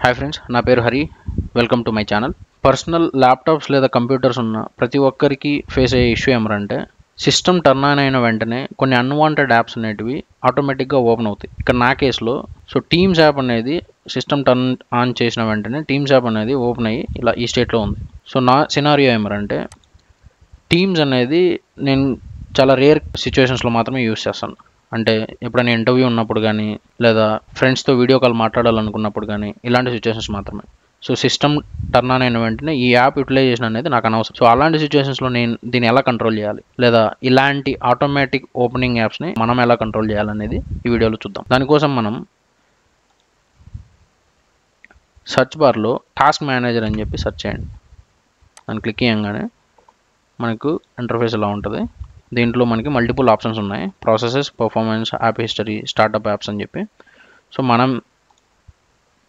Hi friends, నా పేరు Hari. Welcome to my channel. Personal laptops లేదా కంప్యూటర్స్ ఉన్న ప్రతి ఒక్కరికి ఫేస్ అయ్యే ఇష్యూ ఏమంటే సిస్టమ్ టర్న్ ఆన్ అయిన వెంటనే కొన్ని అన్వాంటెడ్ యాప్స్ అనేటివి ఆటోమేటిక్గా ఓపెన్ అవుతాయి. ఇక్కడ నా కేసులో టీమ్స్ యాప్ అనేది సిస్టమ్ టర్న్ ఆన్ చేసిన వెంటనే టీమ్స్ యాప్ అనేది ఓపెన్ అయ్యి ఇలా ఈ స్టేట్లో ఉంది. నా సినారియో ఏమంటే టీమ్స్ అనేది నేను చాలా రేర్ సిచ్యువేషన్స్లో మాత్రమే యూస్ చేస్తాను. అంటే ఎప్పుడైనా ఇంటర్వ్యూ ఉన్నప్పుడు కానీ లేదా ఫ్రెండ్స్తో వీడియో కాల్ మాట్లాడాలనుకున్నప్పుడు కానీ ఇలాంటి సిచ్యువేషన్స్ మాత్రమే. సిస్టమ్ టర్న్ ఆన్ అయిన వెంటనే ఈ యాప్ యూటిలైజేషన్ అనేది నాకు అనవసరం. అలాంటి సిచ్యువేషన్స్లో నేను దీన్ని ఎలా కంట్రోల్ చేయాలి, లేదా ఇలాంటి ఆటోమేటిక్ ఓపెనింగ్ యాప్స్ని మనం ఎలా కంట్రోల్ చేయాలనేది ఈ వీడియోలో చూద్దాం. దానికోసం మనం సెర్చ్ బార్లో టాస్క్ మేనేజర్ అని చెప్పి సెర్చ్ చేయండి. దాన్ని క్లిక్ చేయగానే మనకు ఇంటర్ఫేస్ ఇలా ఉంటుంది. దీంట్లో మనకి మల్టిపుల్ ఆప్షన్స్ ఉన్నాయి. Processes, performance, app history, startup apps అని చెప్పి.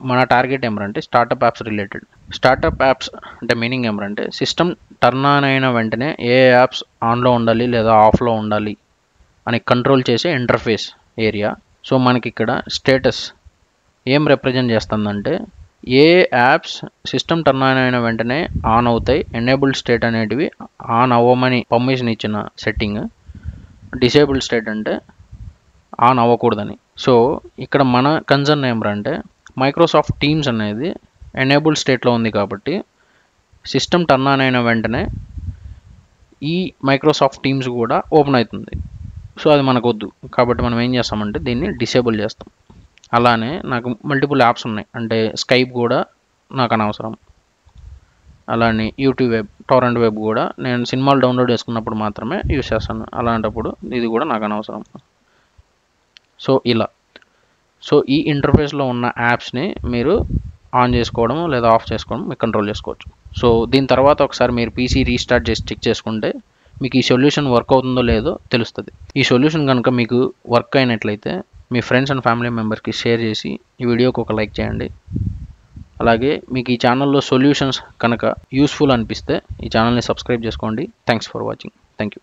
మన టార్గెట్ ఏమంటే startup apps related. Startup apps అంటే మీనింగ్ ఏమంటే సిస్టమ్ టర్న్ ఆన్ అయిన వెంటనే ఏ యాప్స్ ఆన్లో ఉండాలి లేదా ఆఫ్లో ఉండాలి అని కంట్రోల్ చేసే ఇంటర్ఫేస్ ఏరియా. మనకి ఇక్కడ స్టేటస్ ఏం రిప్రజెంట్ చేస్తుందంటే ఏ యాప్స్ సిస్టమ్ టర్న్ ఆన్ అయిన వెంటనే ఆన్ అవుతాయి, ఎనేబుల్డ్ స్టేట్ అనేటివి ఆన్ అవ్వమని పర్మిషన్ ఇచ్చిన సెట్టింగ్, డిసేబుల్డ్ స్టేట్ అంటే ఆన్ అవ్వకూడదని. ఇక్కడ మన కన్సర్న్ ఏమంటే మైక్రోసాఫ్ట్ టీమ్స్ అనేది ఎనేబుల్డ్ స్టేట్లో ఉంది కాబట్టి సిస్టమ్ టర్న్ ఆన్ అయిన వెంటనే ఈ మైక్రోసాఫ్ట్ టీమ్స్ కూడా ఓపెన్ అవుతుంది. అది మనకు వద్దు కాబట్టి మనం ఏం చేస్తామంటే దీన్ని డిసేబుల్ చేస్తాం. అలానే నాకు మల్టిపుల్ యాప్స్ ఉన్నాయి, అంటే స్కైప్ కూడా నాకు అనవసరం. అలానే యూట్యూబ్ వెబ్, టోరెంట్ వెబ్ కూడా నేను సినిమాలు డౌన్లోడ్ చేసుకున్నప్పుడు మాత్రమే యూస్ చేస్తాను. అలాంటప్పుడు ఇది కూడా నాకు అనవసరం. ఇలా ఈ ఇంటర్ఫేస్లో ఉన్న యాప్స్ని మీరు ఆన్ చేసుకోవడం లేదా ఆఫ్ చేసుకోవడం మీరు కంట్రోల్ చేసుకోవచ్చు. దీని తర్వాత ఒకసారి మీరు పీసీ రీస్టార్ట్ చేసి చెక్ చేసుకుంటే మీకు ఈ సొల్యూషన్ వర్క్ అవుతుందో లేదో తెలుస్తుంది. ఈ సొల్యూషన్ కనుక మీకు వర్క్ అయినట్లయితే మీ ఫ్రెండ్స్ అండ్ ఫ్యామిలీ మెంబర్స్కి షేర్ చేసి ఈ వీడియోకి ఒక లైక్ చేయండి. అలాగే మీకు ఈ ఛానల్లో సొల్యూషన్స్ కనుక యూస్ఫుల్ అనిపిస్తే ఈ ఛానల్ని సబ్స్క్రైబ్ చేసుకోండి. Thanks for watching. Thank you.